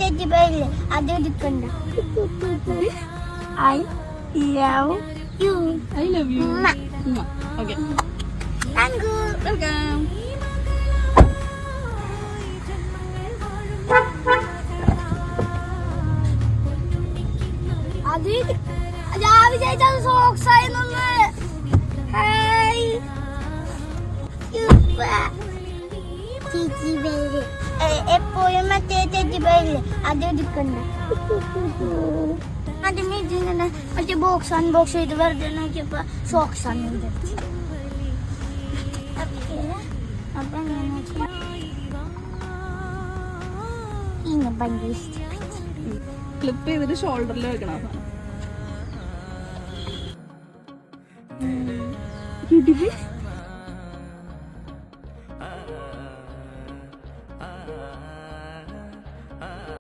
തെറ്റിപ്പോയില്ലേ അത് എടുക്കണ്ട. I love you. I love you. Okay, thank you. Welcome. അത് രാവിലെ സോക്സ് ആയിരുന്നു. ഹായ് ചേച്ചി പേര് എപ്പോഴും മറ്റേ ചേച്ചി പേരില്ലേ അത് എടുക്കണ്ട. അതിന് ഇതിങ്ങനെ മറ്റേ ബോക്സ് അൺബോക്സ് ചെയ്ത് വെറുതെ നോക്കിയപ്പോ സോക്സ് ആണ് അപ്പൊ ഇങ്ങനെ ഭയങ്കര ഇഷ്ടപ്പെട്ടു. ക്ലിപ്പ് ചെയ്തിട്ട് ഷോൾഡറിൽ വെക്കണം. ബ്യൂട്ടിഫുൾ.